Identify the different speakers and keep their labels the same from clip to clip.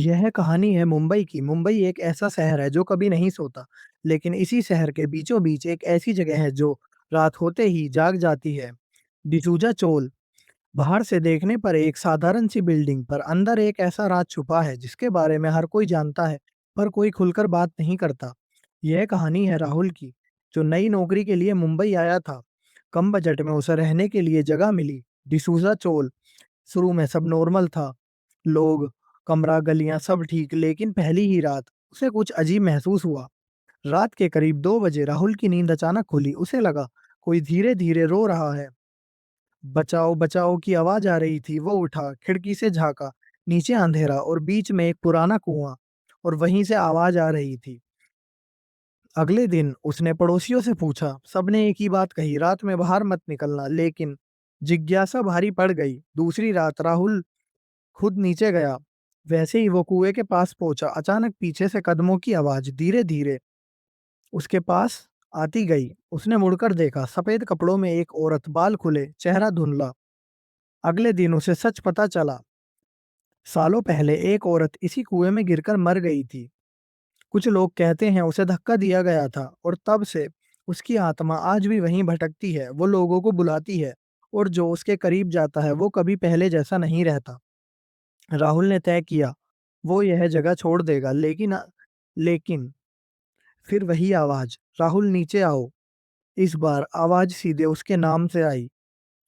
Speaker 1: यह कहानी है मुंबई की। मुंबई एक ऐसा शहर है जो कभी नहीं सोता, लेकिन इसी शहर के बीचों बीच एक ऐसी जगह है जो रात होते ही जाग जाती है। डिसूजा चोल। बाहर से देखने पर एक साधारण सी बिल्डिंग, पर अंदर एक ऐसा राज छुपा है जिसके बारे में हर कोई जानता है, पर कोई खुलकर बात नहीं करता। यह कहानी है राहुल की, जो नई नौकरी के लिए मुंबई आया था। कम बजट में उसे रहने के लिए जगह मिली, डिसूजा चोल। शुरू में सब नॉर्मल था, लोग, कमरा, गलियां सब ठीक, लेकिन पहली ही रात उसे कुछ अजीब महसूस हुआ। रात के करीब 2 बजे राहुल की नींद अचानक खुली। उसे लगा कोई धीरे धीरे रो रहा है। बचाओ बचाओ की आवाज आ रही थी। वो उठा, खिड़की से झांका। नीचे अंधेरा और बीच में एक पुराना कुआं, और वहीं से आवाज आ रही थी। अगले दिन उसने पड़ोसियों से पूछा, सबने एक ही बात कही, रात में बाहर मत निकलना। लेकिन जिज्ञासा भारी पड़ गई। दूसरी रात राहुल खुद नीचे गया। वैसे ही वो कुएं के पास पहुंचा, अचानक पीछे से कदमों की आवाज धीरे धीरे उसके पास आती गई। उसने मुड़कर देखा, सफेद कपड़ों में एक औरत, बाल खुले, चेहरा धुंधला। अगले दिन उसे सच पता चला। सालों पहले एक औरत इसी कुएं में गिरकर मर गई थी। कुछ लोग कहते हैं उसे धक्का दिया गया था, और तब से उसकी आत्मा आज भी वहीं भटकती है। वो लोगों को बुलाती है, और जो उसके करीब जाता है वो कभी पहले जैसा नहीं रहता। राहुल ने तय किया, वो यह जगह छोड़ देगा, लेकिन फिर वही आवाज, राहुल नीचे आओ। इस बार आवाज सीधे उसके नाम से आई।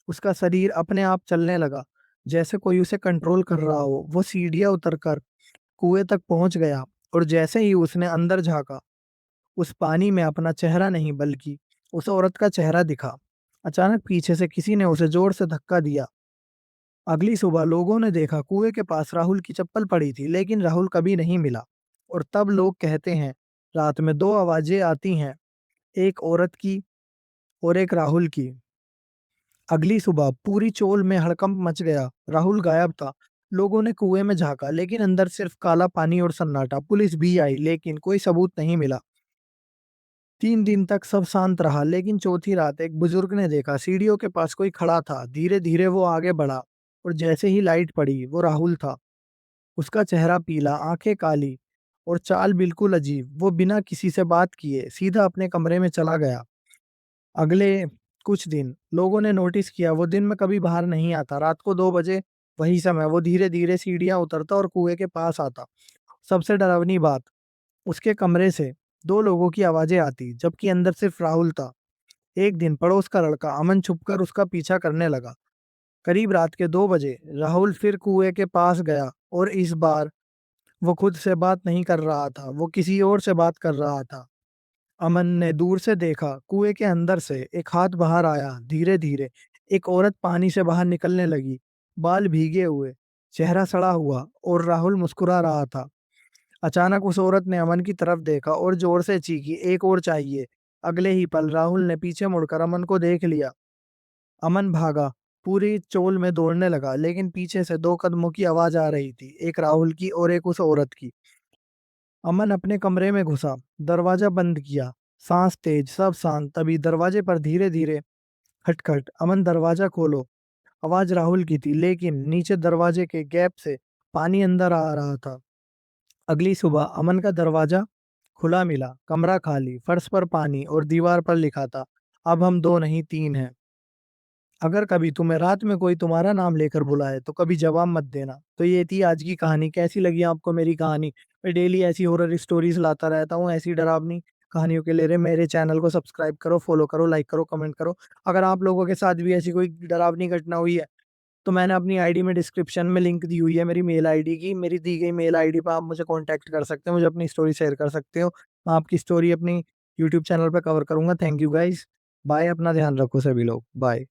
Speaker 1: उसका शरीर अपने आप चलने लगा, जैसे कोई उसे कंट्रोल कर रहा हो। वो सीढ़ियां उतरकर कुएं तक पहुंच गया, और जैसे ही उसने अंदर झांका, उस पानी में अपना चेहरा नहीं बल्कि उस औरत का चेहरा दिखा। अचानक पीछे से किसी ने उसे जोर से धक्का दिया। अगली सुबह लोगों ने देखा, कुएं के पास राहुल की चप्पल पड़ी थी, लेकिन राहुल कभी नहीं मिला। और तब लोग कहते हैं, रात में दो आवाजें आती हैं, एक औरत की और एक राहुल की। अगली सुबह पूरी चोल में हड़कंप मच गया। राहुल गायब था। लोगों ने कुएं में झांका, लेकिन अंदर सिर्फ काला पानी और सन्नाटा। पुलिस भी आई, लेकिन कोई सबूत नहीं मिला। 3 दिन तक सब शांत रहा, लेकिन चौथी रात एक बुजुर्ग ने देखा, सीढ़ियों के पास कोई खड़ा था। धीरे धीरे वो आगे बढ़ा, और जैसे ही लाइट पड़ी, वो राहुल था। उसका चेहरा पीला, आंखें काली, और चाल बिल्कुल अजीब। वो बिना किसी से बात किए सीधा अपने कमरे में चला गया। अगले कुछ दिन लोगों ने नोटिस किया, वो दिन में कभी बाहर नहीं आता। रात को 2 बजे वही समय वो धीरे धीरे सीढ़ियां उतरता और कुएं के पास आता। सबसे डरावनी बात, उसके कमरे से दो लोगों की आवाजें आती, जबकि अंदर सिर्फ राहुल था। एक दिन पड़ोस का लड़का अमन छुपकर उसका पीछा करने लगा। करीब रात के 2 बजे राहुल फिर कुएं के पास गया, और इस बार वो खुद से बात नहीं कर रहा था, वो किसी और से बात कर रहा था। अमन ने दूर से देखा, कुएं के अंदर से एक हाथ बाहर आया। धीरे धीरे एक औरत पानी से बाहर निकलने लगी, बाल भीगे हुए, चेहरा सड़ा हुआ, और राहुल मुस्कुरा रहा था। अचानक उस औरत ने अमन की तरफ देखा और जोर से चीखी, एक और चाहिए। अगले ही पल राहुल ने पीछे मुड़कर अमन को देख लिया। अमन भागा, पूरी चोल में दौड़ने लगा, लेकिन पीछे से दो कदमों की आवाज आ रही थी, एक राहुल की और एक उस औरत की। अमन अपने कमरे में घुसा, दरवाजा बंद किया, सांस तेज, सब शांत। तभी दरवाजे पर धीरे धीरे खटखट। अमन, दरवाजा खोलो। आवाज राहुल की थी, लेकिन नीचे दरवाजे के गैप से पानी अंदर आ रहा था। अगली सुबह अमन का दरवाजा खुला मिला, कमरा खाली, फर्श पर पानी, और दीवार पर लिखा था, अब हम दो नहीं तीन हैं। अगर कभी तुम्हें रात में कोई तुम्हारा नाम लेकर बुलाए तो कभी जवाब मत देना। तो ये थी आज की कहानी। कैसी लगी आपको मेरी कहानी? मैं डेली ऐसी हॉरर स्टोरीज लाता रहता हूँ, ऐसी डरावनी कहानियों के लिए मेरे चैनल को सब्सक्राइब करो, फॉलो करो, लाइक करो, कमेंट करो। अगर आप लोगों के साथ भी ऐसी कोई डरावनी घटना हुई है, तो मैंने अपनी आईडी में डिस्क्रिप्शन में लिंक दी हुई है मेरी मेल आईडी की। मेरी दी गई मेल आईडी पर आप मुझे कॉन्टैक्ट कर सकते हो, मुझे अपनी स्टोरी शेयर कर सकते हो। मैं आपकी स्टोरी अपनी यूट्यूब चैनल पर कवर करूंगा। Thank you guys. बाय। अपना ध्यान रखो सभी लोग। बाय।